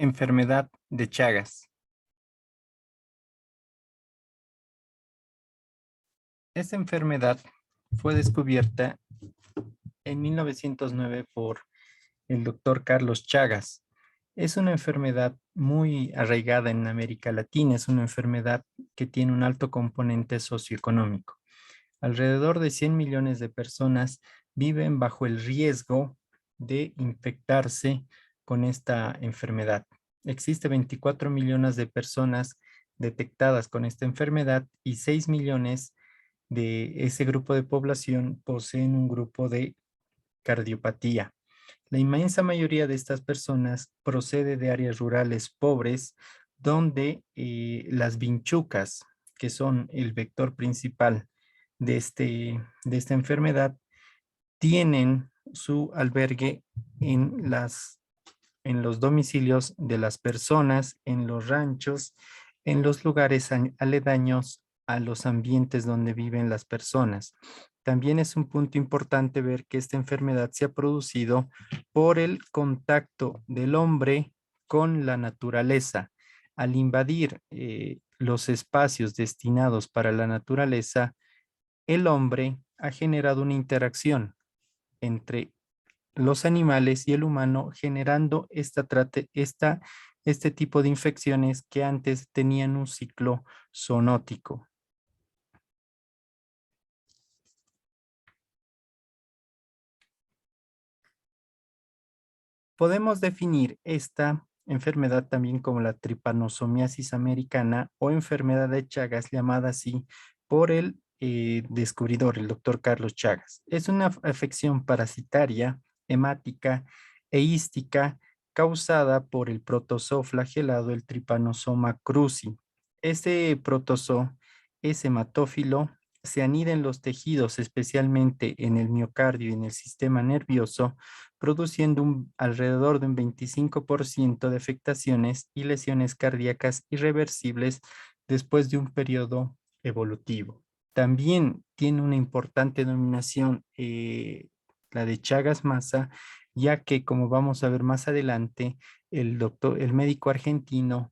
Enfermedad de Chagas. Esta enfermedad fue descubierta en 1909 por el doctor Carlos Chagas. Es una enfermedad muy arraigada en América Latina, es una enfermedad que tiene un alto componente socioeconómico. Alrededor de 100 millones de personas viven bajo el riesgo de infectarse con esta enfermedad. Existe 24 millones de personas detectadas con esta enfermedad y 6 millones de ese grupo de población poseen un grupo de cardiopatía. La inmensa mayoría de estas personas procede de áreas rurales pobres donde las vinchucas, que son el vector principal de esta enfermedad, tienen su albergue en los domicilios de las personas, en los ranchos, en los lugares aledaños a los ambientes donde viven las personas. También es un punto importante ver que esta enfermedad se ha producido por el contacto del hombre con la naturaleza. Al invadir los espacios destinados para la naturaleza, el hombre ha generado una interacción entre los animales y el humano, generando este tipo de infecciones que antes tenían un ciclo zoonótico. Podemos definir esta enfermedad también como la tripanosomiasis americana o enfermedad de Chagas, llamada así por el descubridor, el doctor Carlos Chagas. Es una afección parasitaria, hemática e ística causada por el protozoo flagelado, el Trypanosoma cruzi. Este protozoo es hematófilo, se anida en los tejidos, especialmente en el miocardio y en el sistema nervioso, produciendo alrededor de un 25% de afectaciones y lesiones cardíacas irreversibles después de un periodo evolutivo. También tiene una importante denominación, la de Chagas-Massa, ya que, como vamos a ver más adelante, el médico argentino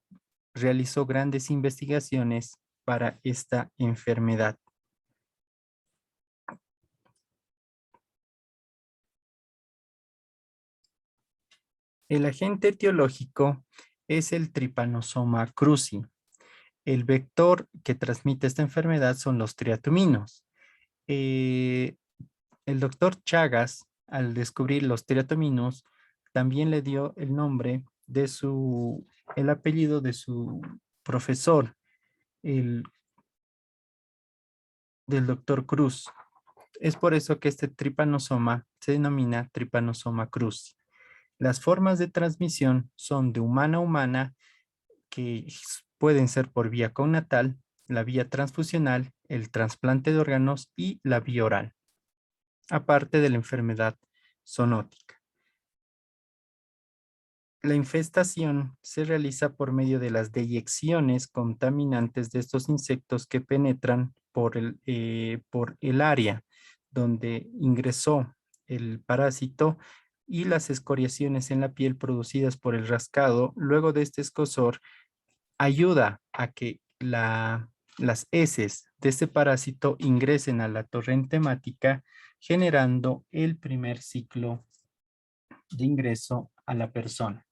realizó grandes investigaciones para esta enfermedad. El agente etiológico es el Trypanosoma cruzi. El vector que transmite esta enfermedad son los triatominos. Eh, el doctor Chagas, al descubrir los triatominos, también le dio el nombre de el apellido de su profesor, el, del doctor Cruz. Es por eso que este tripanosoma se denomina Trypanosoma cruzi. Las formas de transmisión son de humana a humana, que pueden ser por vía conatal, la vía transfusional, el trasplante de órganos y la vía oral, aparte de la enfermedad zoonótica. La infestación se realiza por medio de las deyecciones contaminantes de estos insectos que penetran por el área donde ingresó el parásito y las escoriaciones en la piel producidas por el rascado. Luego de este escozor, ayuda a que las heces de este parásito ingresen a la torrente hemática, generando el primer ciclo de ingreso a la persona.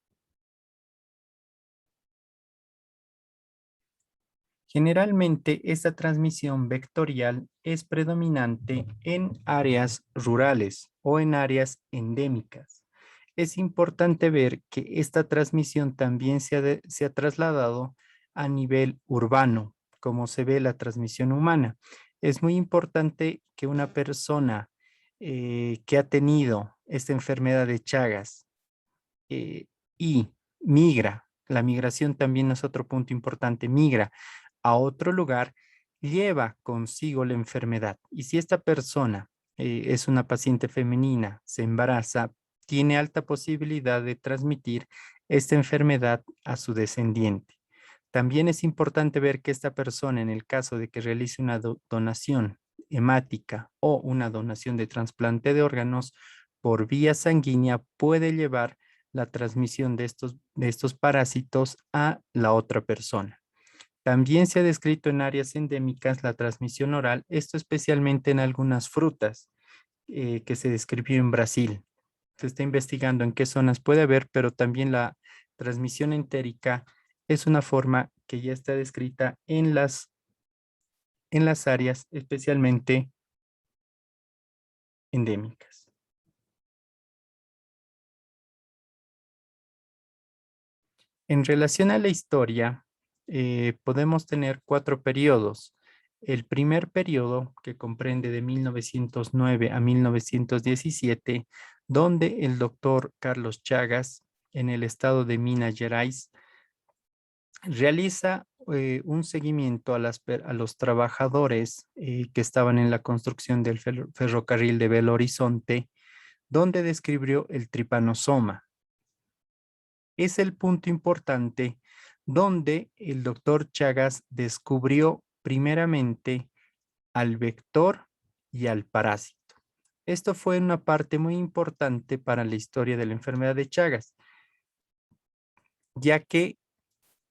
Generalmente, esta transmisión vectorial es predominante en áreas rurales o en áreas endémicas. Es importante ver que esta transmisión también se ha trasladado a nivel urbano, como se ve la transmisión humana. Es muy importante que una persona que ha tenido esta enfermedad de Chagas eh, y migra, la migración también es otro punto importante, migra a otro lugar, lleva consigo la enfermedad. Y si esta persona es una paciente femenina, se embaraza, tiene alta posibilidad de transmitir esta enfermedad a su descendiente. También es importante ver que esta persona, en el caso de que realice una donación hemática o una donación de trasplante de órganos por vía sanguínea, puede llevar la transmisión de estos parásitos a la otra persona. También se ha descrito en áreas endémicas la transmisión oral, esto especialmente en algunas frutas que se describió en Brasil. Se está investigando en qué zonas puede haber, pero también la transmisión entérica es una forma que ya está descrita en las áreas especialmente endémicas. En relación a la historia, podemos tener 4 periodos. El primer periodo, que comprende de 1909 a 1917, donde el doctor Carlos Chagas, en el estado de Minas Gerais, realiza un seguimiento a los trabajadores que estaban en la construcción del ferrocarril de Belo Horizonte, donde describió el tripanosoma. Es el punto importante donde el doctor Chagas descubrió primeramente al vector y al parásito. Esto fue una parte muy importante para la historia de la enfermedad de Chagas, ya que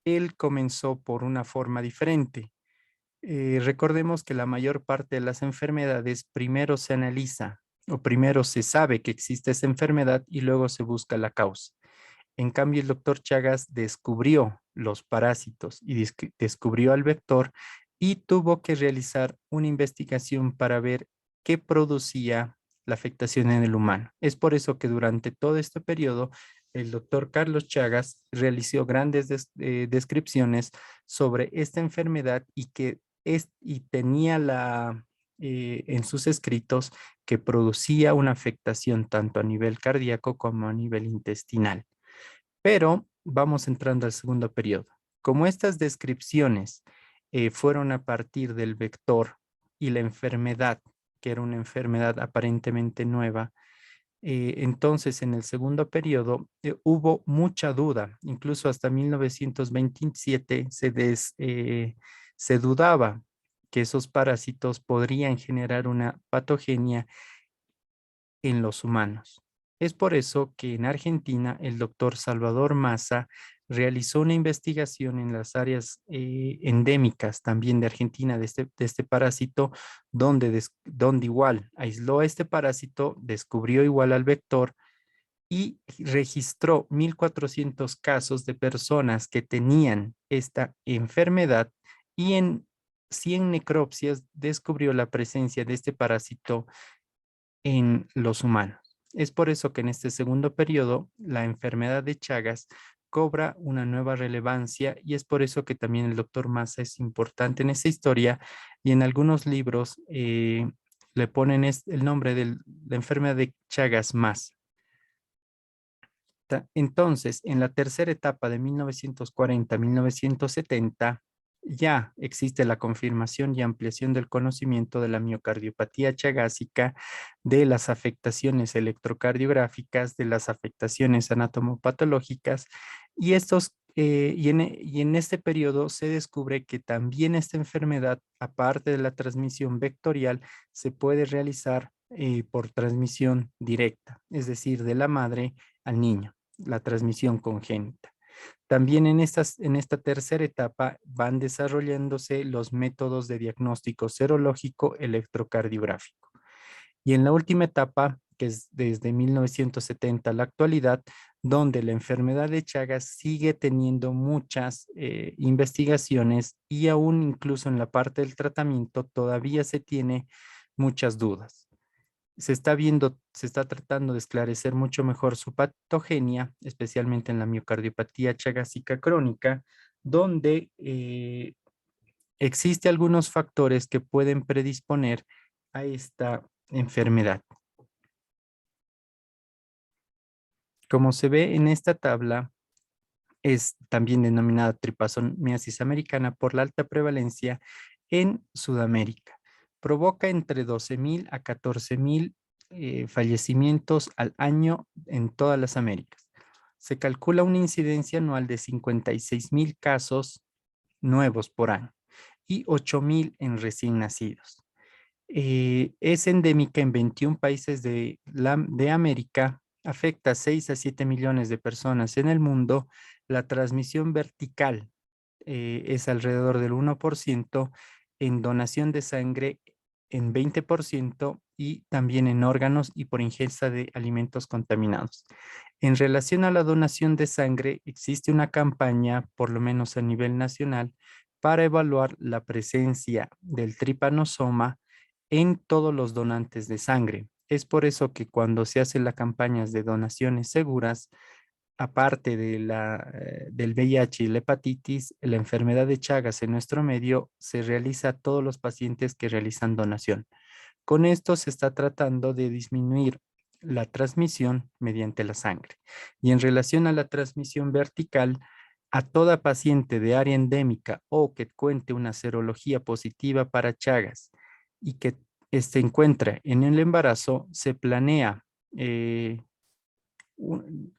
él comenzó por una forma diferente. Recordemos que la mayor parte de las enfermedades primero se analiza o primero se sabe que existe esa enfermedad y luego se busca la causa. En cambio, el doctor Chagas descubrió los parásitos y descubrió al vector y tuvo que realizar una investigación para ver qué producía la afectación en el humano. Es por eso que durante todo este periodo, el doctor Carlos Chagas realizó grandes descripciones sobre esta enfermedad y tenía en sus escritos que producía una afectación tanto a nivel cardíaco como a nivel intestinal. Pero vamos entrando al segundo periodo. Como estas descripciones fueron a partir del vector y la enfermedad, que era una enfermedad aparentemente nueva, entonces en el segundo periodo hubo mucha duda. Incluso hasta 1927 se dudaba que esos parásitos podrían generar una patogenia en los humanos. Es por eso que en Argentina el doctor Salvador Massa realizó una investigación en las áreas endémicas también de Argentina de este parásito, donde igual aisló a este parásito, descubrió igual al vector y registró 1.400 casos de personas que tenían esta enfermedad y en 100 necropsias descubrió la presencia de este parásito en los humanos. Es por eso que en este segundo periodo la enfermedad de Chagas cobra una nueva relevancia y es por eso que también el doctor Massa es importante en esa historia y en algunos libros le ponen el nombre de la enfermedad de Chagas Massa. Entonces, en la tercera etapa de 1940 a 1970, ya existe la confirmación y ampliación del conocimiento de la miocardiopatía chagásica, de las afectaciones electrocardiográficas, de las afectaciones anatomopatológicas, y en este periodo se descubre que también esta enfermedad, aparte de la transmisión vectorial, se puede realizar por transmisión directa, es decir, de la madre al niño, la transmisión congénita. También en esta tercera etapa van desarrollándose los métodos de diagnóstico serológico electrocardiográfico. Y en la última etapa, que es desde 1970 a la actualidad, donde la enfermedad de Chagas sigue teniendo muchas investigaciones y aún incluso en la parte del tratamiento todavía se tiene muchas dudas. Se está tratando de esclarecer mucho mejor su patogenia, especialmente en la miocardiopatía chagásica crónica, donde existe algunos factores que pueden predisponer a esta enfermedad. Como se ve en esta tabla, es también denominada tripazomiasis americana por la alta prevalencia en Sudamérica. Provoca entre 12.000 a 14.000 fallecimientos al año en todas las Américas. Se calcula una incidencia anual de 56.000 casos nuevos por año y 8.000 en recién nacidos. Es endémica en 21 países de América, afecta a 6 a 7 millones de personas en el mundo, la transmisión vertical es alrededor del 1%, en donación de sangre en 20% y también en órganos y por ingesta de alimentos contaminados. En relación a la donación de sangre, existe una campaña, por lo menos a nivel nacional, para evaluar la presencia del tripanosoma en todos los donantes de sangre. Es por eso que cuando se hacen las campañas de donaciones seguras, aparte de del VIH y la hepatitis, la enfermedad de Chagas en nuestro medio se realiza a todos los pacientes que realizan donación. Con esto se está tratando de disminuir la transmisión mediante la sangre. Y en relación a la transmisión vertical, a toda paciente de área endémica o que cuente una serología positiva para Chagas y que se encuentra en el embarazo, se planea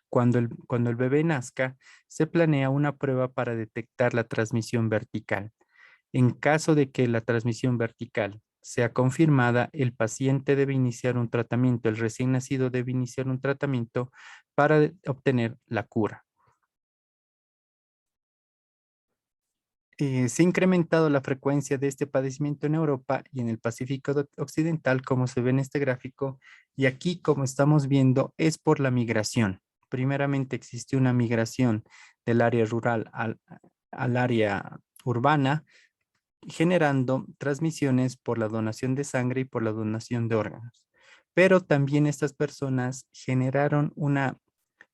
cuando el bebé nazca, se planea una prueba para detectar la transmisión vertical. En caso de que la transmisión vertical sea confirmada, el paciente debe iniciar un tratamiento, el recién nacido debe iniciar un tratamiento para obtener la cura. Se ha incrementado la frecuencia de este padecimiento en Europa y en el Pacífico Occidental, como se ve en este gráfico, y aquí, como estamos viendo, es por la migración. Primeramente existe una migración del área rural al área urbana, generando transmisiones por la donación de sangre y por la donación de órganos. Pero también estas personas generaron una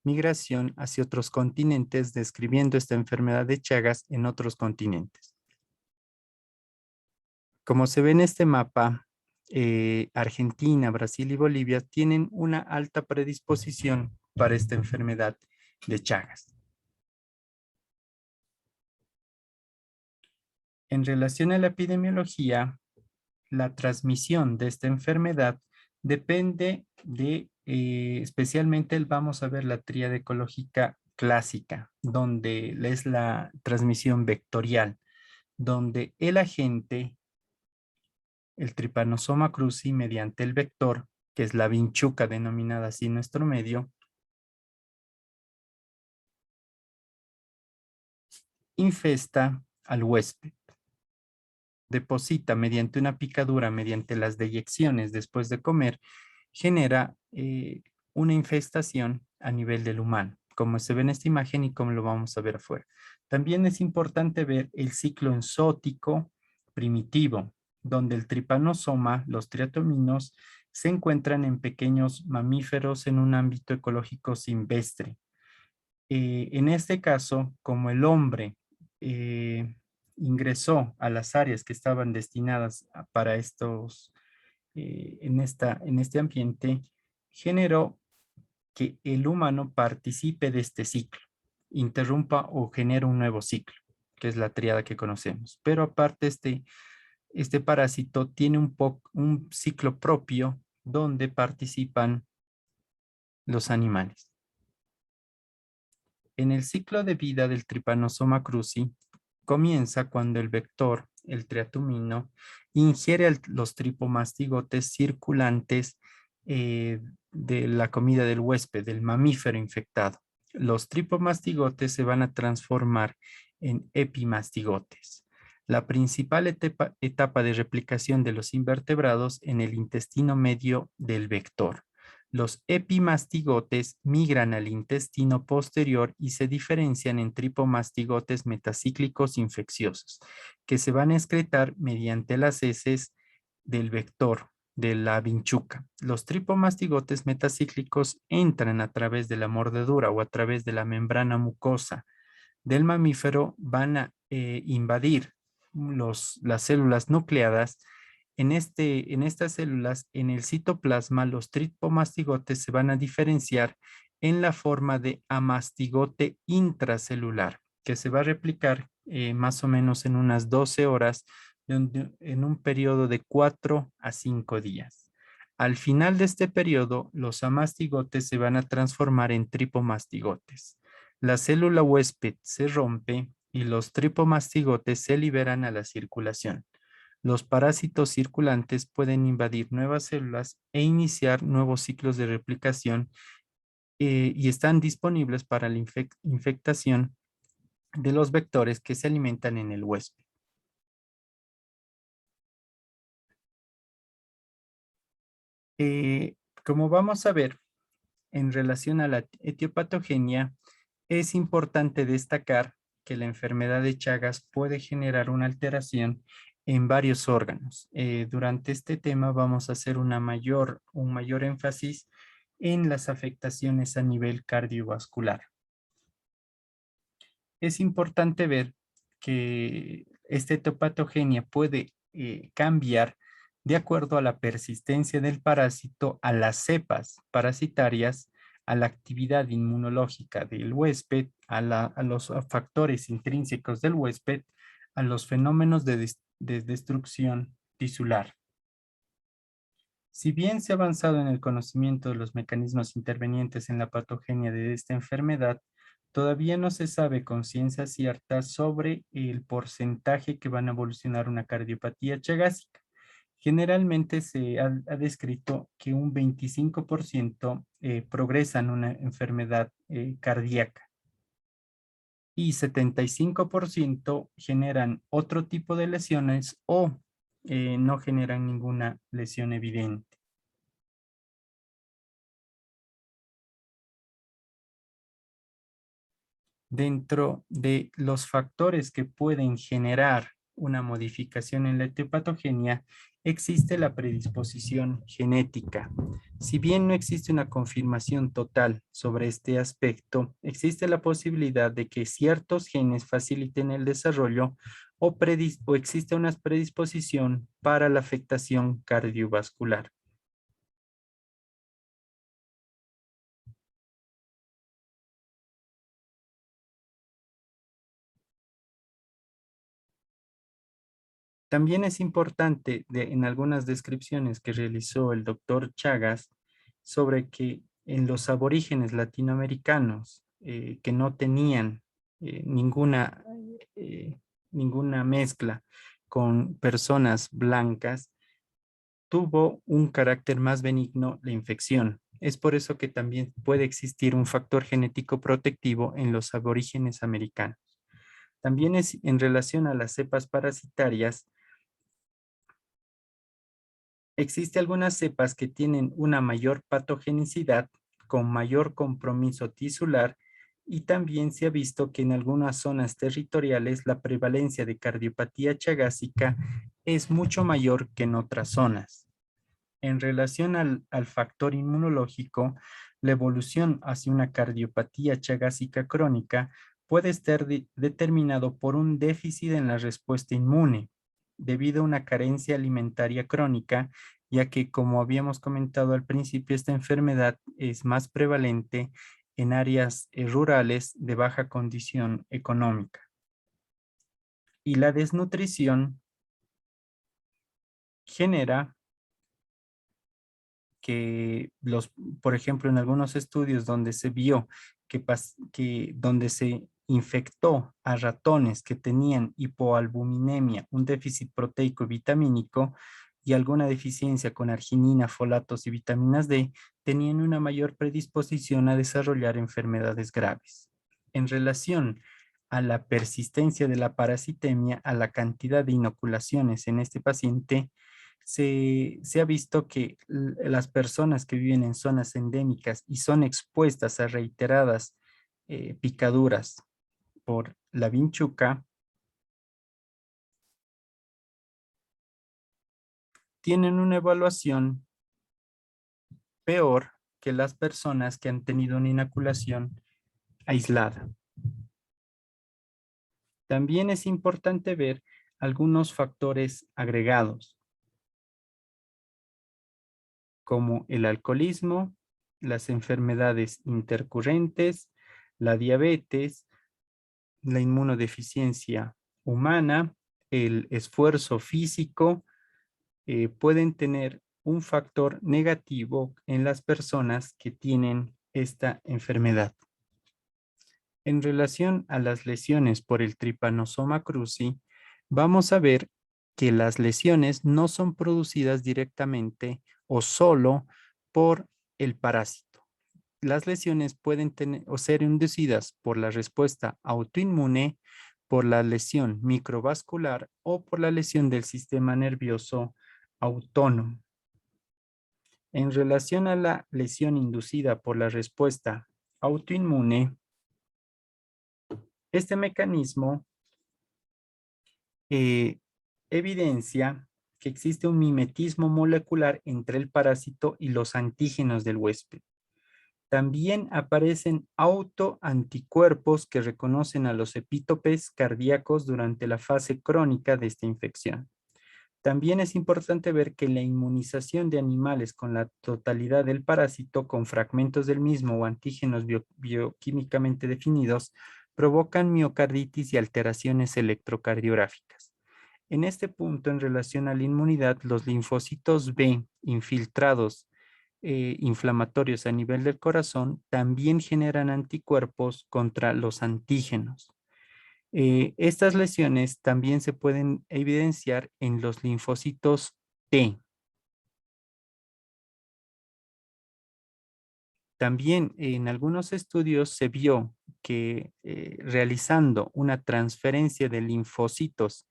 migración hacia otros continentes, describiendo esta enfermedad de Chagas en otros continentes. Como se ve en este mapa, Argentina, Brasil y Bolivia tienen una alta predisposición para esta enfermedad de Chagas. En relación a la epidemiología, la transmisión de esta enfermedad depende de, especialmente vamos a ver la tríada ecológica clásica, donde es la transmisión vectorial, donde el agente, el Trypanosoma cruzi, mediante el vector, que es la vinchuca denominada así en nuestro medio, infesta al huésped. Deposita mediante una picadura, mediante las deyecciones después de comer, genera una infestación a nivel del humano, como se ve en esta imagen y como lo vamos a ver afuera. También es importante ver el ciclo enzootico primitivo, donde el tripanosoma, los triatominos, se encuentran en pequeños mamíferos en un ámbito ecológico silvestre. En este caso, como el hombre ingresó a las áreas que estaban destinadas para estos, en este ambiente, generó que el humano participe de este ciclo, interrumpa o genere un nuevo ciclo, que es la tríada que conocemos. Pero aparte, este parásito tiene un ciclo propio donde participan los animales. En el ciclo de vida del Trypanosoma cruzi, comienza cuando el vector, el triatumino, ingiere los tripomastigotes circulantes de la comida del huésped, del mamífero infectado. Los tripomastigotes se van a transformar en epimastigotes. La principal etapa de replicación de los invertebrados en el intestino medio del vector. Los epimastigotes migran al intestino posterior y se diferencian en tripomastigotes metacíclicos infecciosos, que se van a excretar mediante las heces del vector de la vinchuca. Los tripomastigotes metacíclicos entran a través de la mordedura o a través de la membrana mucosa del mamífero, van a invadir las células nucleadas. En estas células, en el citoplasma, los tripomastigotes se van a diferenciar en la forma de amastigote intracelular, que se va a replicar más o menos en unas 12 horas, en un periodo de 4 a 5 días. Al final de este periodo, los amastigotes se van a transformar en tripomastigotes. La célula huésped se rompe y los tripomastigotes se liberan a la circulación. Los parásitos circulantes pueden invadir nuevas células e iniciar nuevos ciclos de replicación y están disponibles para la infectación de los vectores que se alimentan en el huésped. Eh, Como vamos a ver, en relación a la etiopatogenia, es importante destacar que la enfermedad de Chagas puede generar una alteración en varios órganos. Durante este tema vamos a hacer un mayor énfasis en las afectaciones a nivel cardiovascular. Es importante ver que esta etiopatogenia puede cambiar de acuerdo a la persistencia del parásito, a las cepas parasitarias, a la actividad inmunológica del huésped, a los factores intrínsecos del huésped, a los fenómenos de destrucción tisular. Si bien se ha avanzado en el conocimiento de los mecanismos intervenientes en la patogenia de esta enfermedad, todavía no se sabe con ciencia cierta sobre el porcentaje que van a evolucionar una cardiopatía chagásica. Generalmente se ha descrito que un 25% progresan una enfermedad cardíaca y 75% generan otro tipo de lesiones o no generan ninguna lesión evidente. Dentro de los factores que pueden generar una modificación en la etiopatogenia, existe la predisposición genética. Si bien no existe una confirmación total sobre este aspecto, existe la posibilidad de que ciertos genes faciliten el desarrollo o existe una predisposición para la afectación cardiovascular. También es importante en algunas descripciones que realizó el doctor Chagas sobre que en los aborígenes latinoamericanos que no tenían eh, ninguna mezcla con personas blancas, tuvo un carácter más benigno la infección. Es por eso que también puede existir un factor genético protectivo en los aborígenes americanos. También es en relación a las cepas parasitarias. Existe algunas cepas que tienen una mayor patogenicidad con mayor compromiso tisular y también se ha visto que en algunas zonas territoriales la prevalencia de cardiopatía chagásica es mucho mayor que en otras zonas. En relación al factor inmunológico, la evolución hacia una cardiopatía chagásica crónica puede estar determinado por un déficit en la respuesta inmune, debido a una carencia alimentaria crónica, ya que, como habíamos comentado al principio, esta enfermedad es más prevalente en áreas rurales de baja condición económica. Y la desnutrición genera que por ejemplo, en algunos estudios donde se vio que donde se infectó a ratones que tenían hipoalbuminemia, un déficit proteico y vitamínico y alguna deficiencia con arginina, folatos y vitaminas D, tenían una mayor predisposición a desarrollar enfermedades graves. En relación a la persistencia de la parasitemia, a la cantidad de inoculaciones en este paciente, se ha visto que las personas que viven en zonas endémicas y son expuestas a reiteradas picaduras por la vinchuca, tienen una evaluación peor que las personas que han tenido una inoculación aislada. También es importante ver algunos factores agregados, como el alcoholismo, las enfermedades intercurrentes, la diabetes, la inmunodeficiencia humana, el esfuerzo físico, pueden tener un factor negativo en las personas que tienen esta enfermedad. En relación a las lesiones por el Trypanosoma cruzi, vamos a ver que las lesiones no son producidas directamente o solo por el parásito. las lesiones pueden tener o ser inducidas por la respuesta autoinmune, por la lesión microvascular o por la lesión del sistema nervioso autónomo. En relación a la lesión inducida por la respuesta autoinmune, este mecanismo evidencia que existe un mimetismo molecular entre el parásito y los antígenos del huésped. También aparecen autoanticuerpos que reconocen a los epítopes cardíacos durante la fase crónica de esta infección. También es importante ver que la inmunización de animales con la totalidad del parásito, con fragmentos del mismo o antígenos bioquímicamente definidos, provocan miocarditis y alteraciones electrocardiográficas. En este punto, en relación a la inmunidad, los linfocitos B infiltrados inflamatorios a nivel del corazón también generan anticuerpos contra los antígenos. Estas lesiones también se pueden evidenciar en los linfocitos T. También en algunos estudios se vio que realizando una transferencia de linfocitos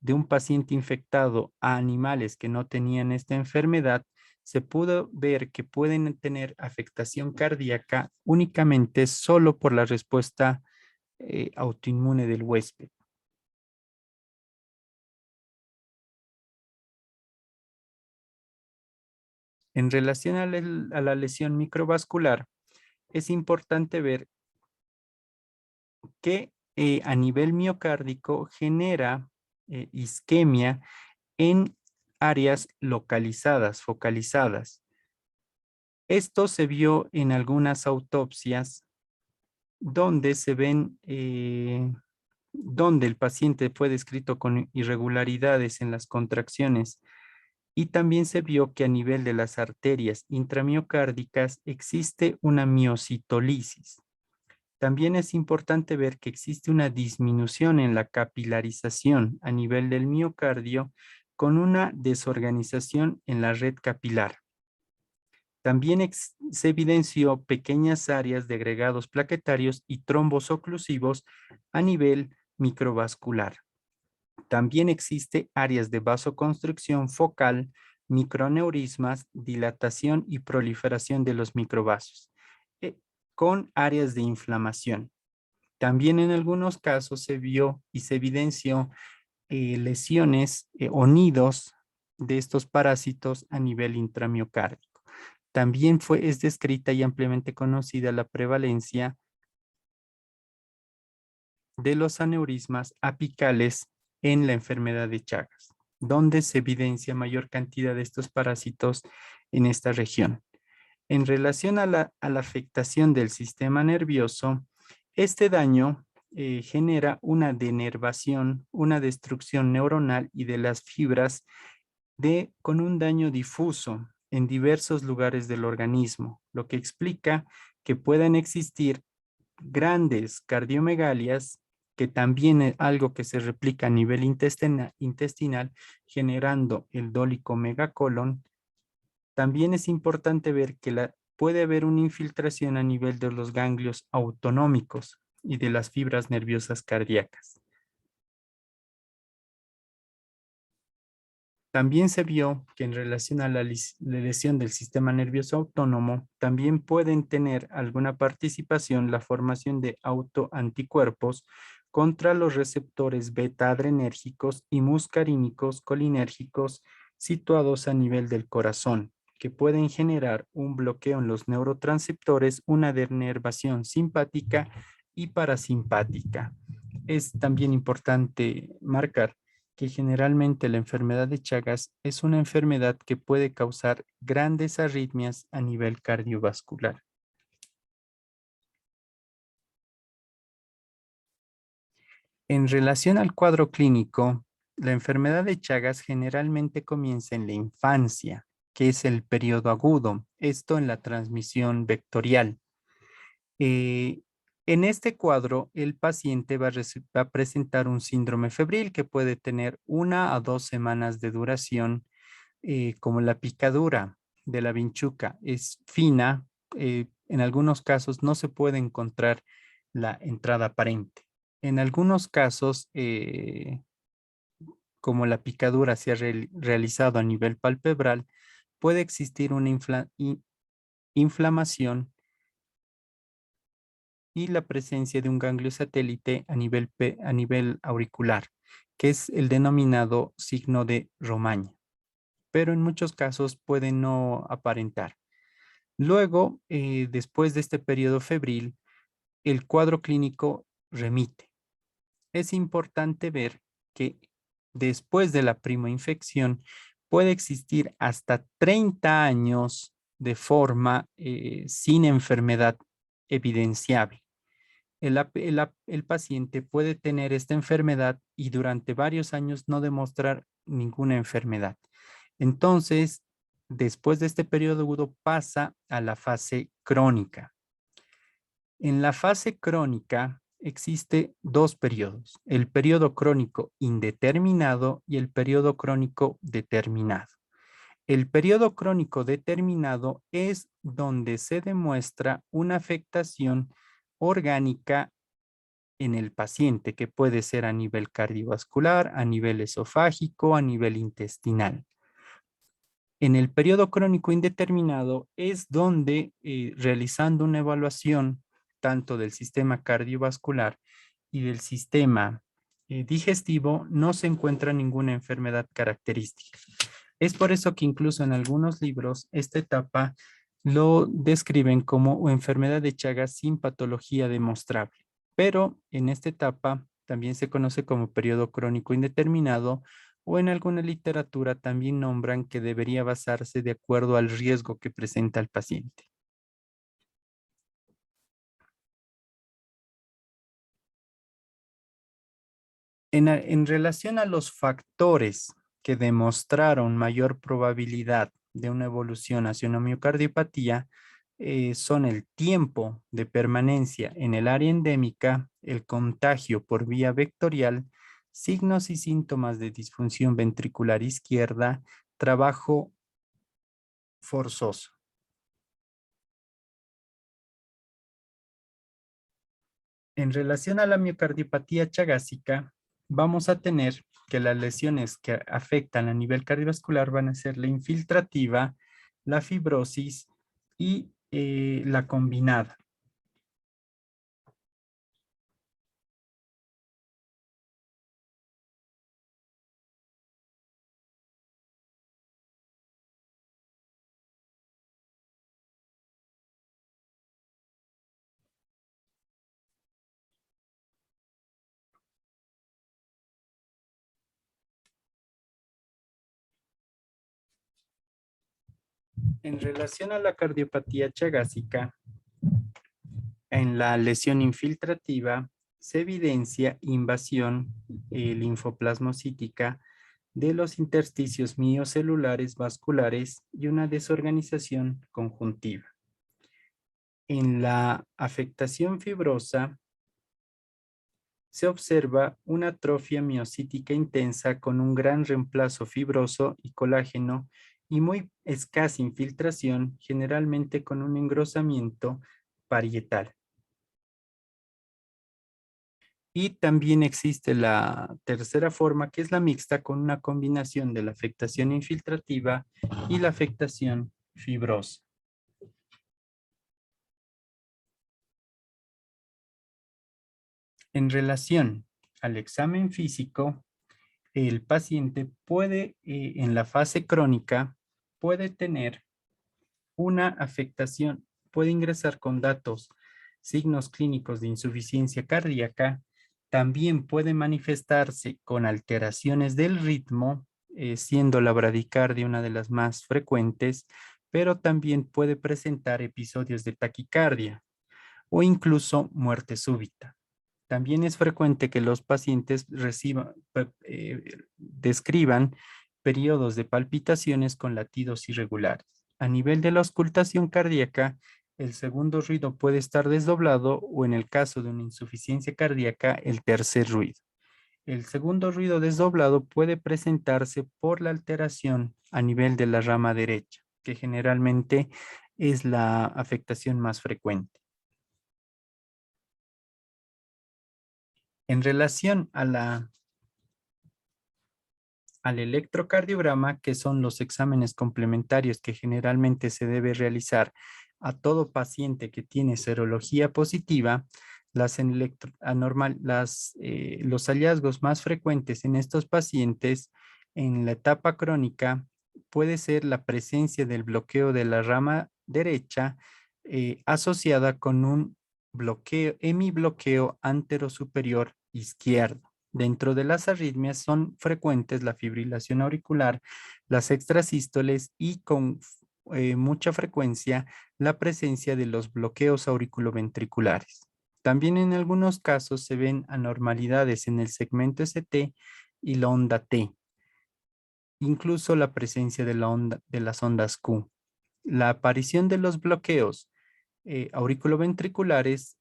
de un paciente infectado a animales que no tenían esta enfermedad, se pudo ver que pueden tener afectación cardíaca únicamente solo por la respuesta autoinmune del huésped. En relación a la lesión microvascular, es importante ver que a nivel miocárdico genera isquemia en áreas localizadas, focalizadas. Esto se vio en algunas autopsias donde se ven, donde el paciente fue descrito con irregularidades en las contracciones y también se vio que a nivel de las arterias intramiocárdicas existe una miocitolisis. También es importante ver que existe una disminución en la capilarización a nivel del miocardio con una desorganización en la red capilar. También se evidenció pequeñas áreas de agregados plaquetarios y trombos oclusivos a nivel microvascular. También existe áreas de vasoconstricción focal, microneurismas, dilatación y proliferación de los microvasos, con áreas de inflamación. También en algunos casos se vio y se evidenció lesiones o nidos de estos parásitos a nivel intramiocárdico. También es descrita y ampliamente conocida la prevalencia de los aneurismas apicales en la enfermedad de Chagas, donde se evidencia mayor cantidad de estos parásitos en esta región. En relación a la afectación del sistema nervioso, este daño genera una denervación, una destrucción neuronal y de las fibras con un daño difuso en diversos lugares del organismo, lo que explica que puedan existir grandes cardiomegalias, que también es algo que se replica a nivel intestinal, generando el dólico megacolon. También es importante ver que puede haber una infiltración a nivel de los ganglios autonómicos y de las fibras nerviosas cardíacas. También se vio que en relación a la lesión del sistema nervioso autónomo, también pueden tener alguna participación la formación de autoanticuerpos contra los receptores beta adrenérgicos y muscarínicos colinérgicos situados a nivel del corazón, que pueden generar un bloqueo en los neurotransceptores, una denervación simpática y parasimpática. Es también importante marcar que generalmente la enfermedad de Chagas es una enfermedad que puede causar grandes arritmias a nivel cardiovascular. En relación al cuadro clínico, la enfermedad de Chagas generalmente comienza en la infancia, que es el periodo agudo, esto en la transmisión vectorial. Eh, en este cuadro, el paciente va a presentar un síndrome febril que puede tener 1 a 2 semanas de duración, como la picadura de la vinchuca es fina, en algunos casos no se puede encontrar la entrada aparente. En algunos casos, como la picadura se ha realizado a nivel palpebral, puede existir una inflamación y la presencia de un ganglio satélite a nivel auricular, que es el denominado signo de Romaña, pero en muchos casos puede no aparentar. Luego, después de este periodo febril, el cuadro clínico remite. Es importante ver que después de la primoinfección puede existir hasta 30 años de forma sin enfermedad evidenciable. El paciente puede tener esta enfermedad y durante varios años no demostrar ninguna enfermedad. Entonces, después de este periodo agudo pasa a la fase crónica. En la fase crónica existe dos periodos, el periodo crónico indeterminado y el periodo crónico determinado. El periodo crónico determinado es donde se demuestra una afectación orgánica en el paciente, que puede ser a nivel cardiovascular, a nivel esofágico, a nivel intestinal. En el periodo crónico indeterminado es donde realizando una evaluación tanto del sistema cardiovascular y del sistema digestivo no se encuentra ninguna enfermedad característica. Es por eso que incluso en algunos libros esta etapa lo describen como enfermedad de Chagas sin patología demostrable. Pero en esta etapa también se conoce como periodo crónico indeterminado o en alguna literatura también nombran que debería basarse de acuerdo al riesgo que presenta el paciente. En relación a los factores que demostraron mayor probabilidad de una evolución hacia una miocardiopatía, son el tiempo de permanencia en el área endémica, el contagio por vía vectorial, signos y síntomas de disfunción ventricular izquierda, trabajo forzoso. En relación a la miocardiopatía chagásica, vamos a tener que las lesiones que afectan a nivel cardiovascular van a ser la infiltrativa, la fibrosis y la combinada. En relación a la cardiopatía chagásica, en la lesión infiltrativa se evidencia invasión linfoplasmocítica de los intersticios miocelulares vasculares y una desorganización conjuntiva. En la afectación fibrosa se observa una atrofia miocítica intensa con un gran reemplazo fibroso y colágeno y muy escasa infiltración, generalmente con un engrosamiento parietal. Y también existe la tercera forma, que es la mixta, con una combinación de la afectación infiltrativa y la afectación fibrosa. En relación al examen físico, el paciente puede, en la fase crónica, puede tener una afectación, puede ingresar con datos, signos clínicos de insuficiencia cardíaca, también puede manifestarse con alteraciones del ritmo, siendo la bradicardia una de las más frecuentes, pero también puede presentar episodios de taquicardia o incluso muerte súbita. También es frecuente que los pacientes describan periodos de palpitaciones con latidos irregulares. A nivel de la auscultación cardíaca, el segundo ruido puede estar desdoblado o en el caso de una insuficiencia cardíaca, el tercer ruido. El segundo ruido desdoblado puede presentarse por la alteración a nivel de la rama derecha, que generalmente es la afectación más frecuente. En relación al electrocardiograma, que son los exámenes complementarios que generalmente se debe realizar a todo paciente que tiene serología positiva, los hallazgos más frecuentes en estos pacientes en la etapa crónica puede ser la presencia del bloqueo de la rama derecha asociada con un hemibloqueo anterosuperior izquierdo. Dentro de las arritmias son frecuentes la fibrilación auricular, las extrasístoles y con mucha frecuencia la presencia de los bloqueos auriculoventriculares. También en algunos casos se ven anormalidades en el segmento ST y la onda T, incluso la presencia de las ondas Q. La aparición de los bloqueos auriculoventriculares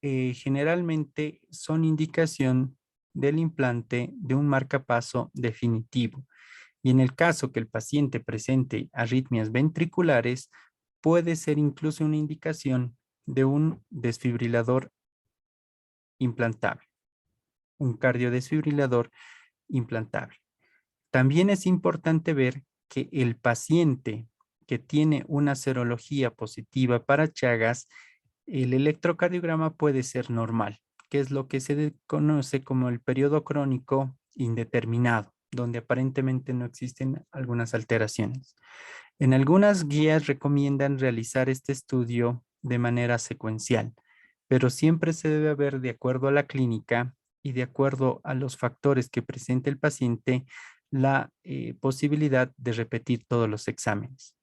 generalmente son indicación del implante de un marcapaso definitivo. Y en el caso que el paciente presente arritmias ventriculares, puede ser incluso una indicación de un desfibrilador implantable, un cardiodesfibrilador implantable. También es importante ver que el paciente que tiene una serología positiva para Chagas, el electrocardiograma puede ser normal, que es lo que se conoce como el periodo crónico indeterminado, donde aparentemente no existen algunas alteraciones. En algunas guías recomiendan realizar este estudio de manera secuencial, pero siempre se debe ver de acuerdo a la clínica y de acuerdo a los factores que presenta el paciente la posibilidad de repetir todos los exámenes.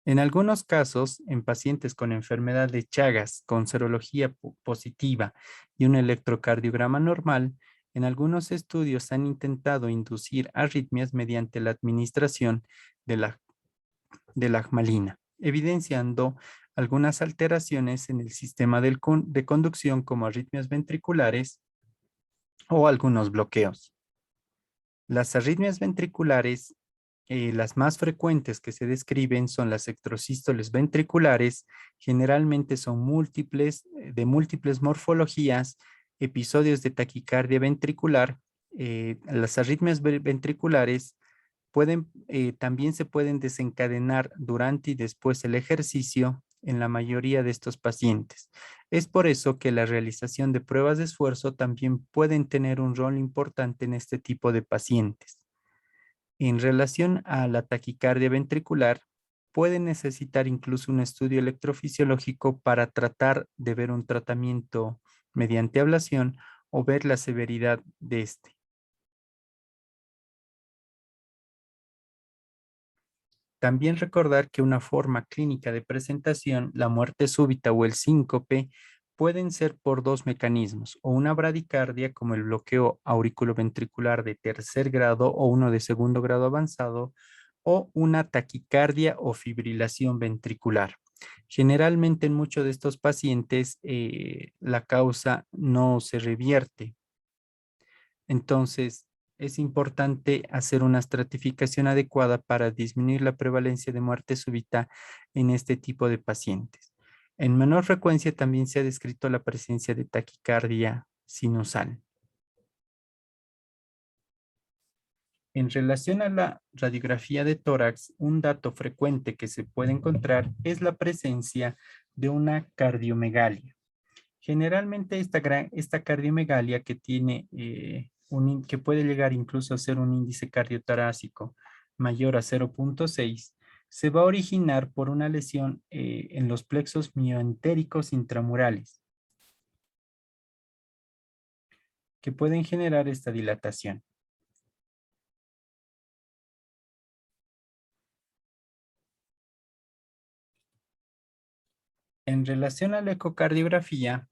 En algunos casos, en pacientes con enfermedad de Chagas, con serología positiva y un electrocardiograma normal, en algunos estudios han intentado inducir arritmias mediante la administración de la agmalina, evidenciando algunas alteraciones en el sistema de conducción como arritmias ventriculares o algunos bloqueos. Las arritmias ventriculares, las más frecuentes que se describen son las extrasístoles ventriculares, generalmente son múltiples, de múltiples morfologías, episodios de taquicardia ventricular. Las arritmias ventriculares también se pueden desencadenar durante y después el ejercicio en la mayoría de estos pacientes. Es por eso que la realización de pruebas de esfuerzo también pueden tener un rol importante en este tipo de pacientes. En relación a la taquicardia ventricular, puede necesitar incluso un estudio electrofisiológico para tratar de ver un tratamiento mediante ablación o ver la severidad de este. También recordar que una forma clínica de presentación, la muerte súbita o el síncope, pueden ser por dos mecanismos, o una bradicardia como el bloqueo auriculoventricular de tercer grado o uno de segundo grado avanzado, o una taquicardia o fibrilación ventricular. Generalmente en muchos de estos pacientes la causa no se revierte. Entonces, es importante hacer una estratificación adecuada para disminuir la prevalencia de muerte súbita en este tipo de pacientes. En menor frecuencia también se ha descrito la presencia de taquicardia sinusal. En relación a la radiografía de tórax, un dato frecuente que se puede encontrar es la presencia de una cardiomegalia. Generalmente esta cardiomegalia que tiene que puede llegar incluso a ser un índice cardiotorácico mayor a 0,6, se va a originar por una lesión en los plexos mioentéricos intramurales que pueden generar esta dilatación. En relación a la ecocardiografía,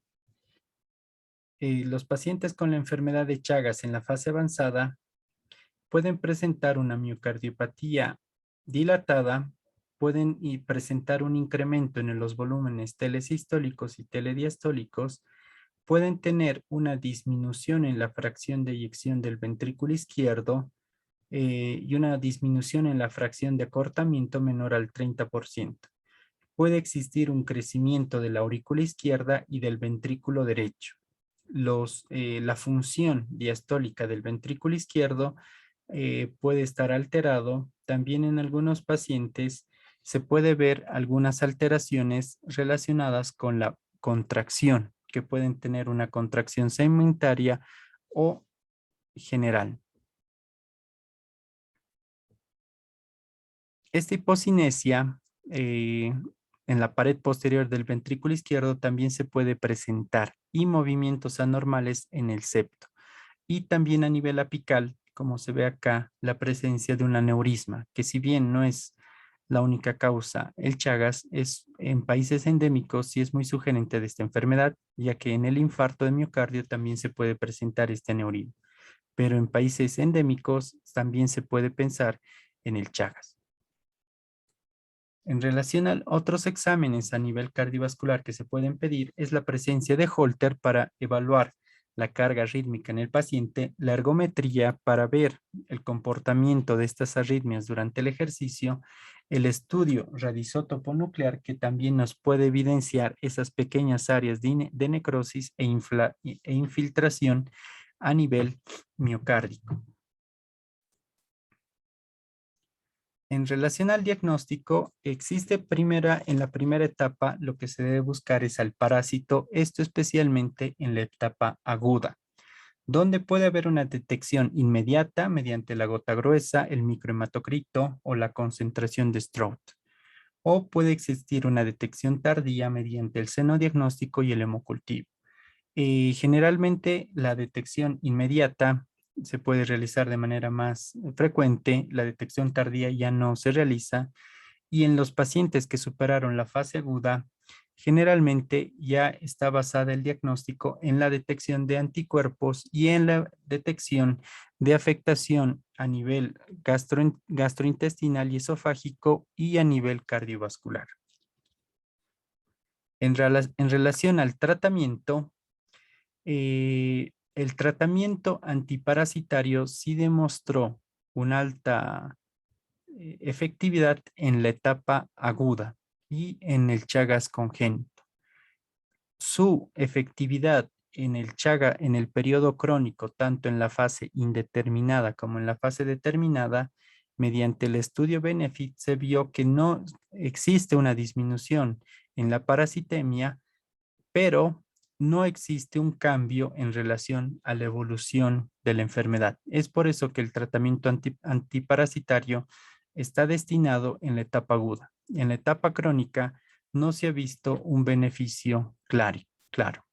los pacientes con la enfermedad de Chagas en la fase avanzada pueden presentar una miocardiopatía dilatada, pueden presentar un incremento en los volúmenes telesistólicos y telediastólicos, pueden tener una disminución en la fracción de eyección del ventrículo izquierdo y una disminución en la fracción de acortamiento menor al 30%. Puede existir un crecimiento de la aurícula izquierda y del ventrículo derecho. La función diastólica del ventrículo izquierdo puede estar alterado. También en algunos pacientes se puede ver algunas alteraciones relacionadas con la contracción, que pueden tener una contracción segmentaria o general. Esta hipocinesia en la pared posterior del ventrículo izquierdo también se puede presentar y movimientos anormales en el septo. Y también a nivel apical, como se ve acá, la presencia de un aneurisma, que si bien no es la única causa, el Chagas es en países endémicos sí es muy sugerente de esta enfermedad, ya que en el infarto de miocardio también se puede presentar este aneurisma. Pero en países endémicos también se puede pensar en el Chagas. En relación a otros exámenes a nivel cardiovascular que se pueden pedir es la presencia de Holter para evaluar la carga rítmica en el paciente, la ergometría para ver el comportamiento de estas arritmias durante el ejercicio, el estudio radisótopo nuclear que también nos puede evidenciar esas pequeñas áreas de necrosis e infiltración a nivel miocárdico. En relación al diagnóstico, existe en la primera etapa lo que se debe buscar es al parásito, esto especialmente en la etapa aguda, donde puede haber una detección inmediata mediante la gota gruesa, el microhematocrito o la concentración de Stroud. O puede existir una detección tardía mediante el seno diagnóstico y el hemocultivo. Generalmente la detección inmediata se puede realizar de manera más frecuente, la detección tardía ya no se realiza y en los pacientes que superaron la fase aguda, generalmente ya está basada el diagnóstico en la detección de anticuerpos y en la detección de afectación a nivel gastrointestinal y esofágico y a nivel cardiovascular. En relación al tratamiento, el tratamiento antiparasitario sí demostró una alta efectividad en la etapa aguda y en el Chagas congénito. Su efectividad en el periodo crónico, tanto en la fase indeterminada como en la fase determinada, mediante el estudio Benefit se vio que no existe una disminución en la parasitemia, pero no existe un cambio en relación a la evolución de la enfermedad. Es por eso que el tratamiento antiparasitario está destinado en la etapa aguda. En la etapa crónica no se ha visto un beneficio claro.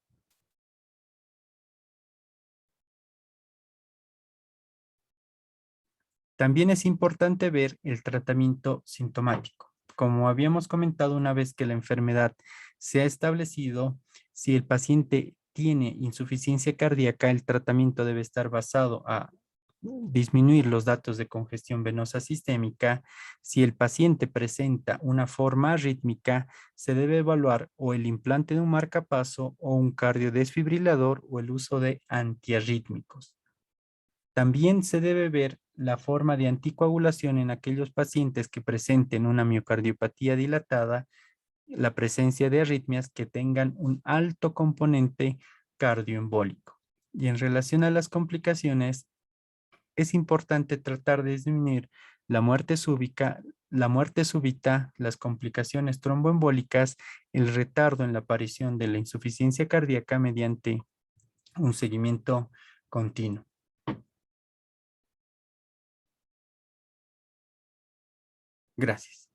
También es importante ver el tratamiento sintomático. Como habíamos comentado, una vez que la enfermedad se ha establecido, si el paciente tiene insuficiencia cardíaca, el tratamiento debe estar basado a disminuir los datos de congestión venosa sistémica. Si el paciente presenta una forma arrítmica, se debe evaluar o el implante de un marcapaso o un cardiodesfibrilador o el uso de antiarrítmicos. También se debe ver la forma de anticoagulación en aquellos pacientes que presenten una miocardiopatía dilatada, la presencia de arritmias que tengan un alto componente cardioembólico. Y en relación a las complicaciones, es importante tratar de disminuir la muerte súbita, las complicaciones tromboembólicas, el retardo en la aparición de la insuficiencia cardíaca mediante un seguimiento continuo. Gracias.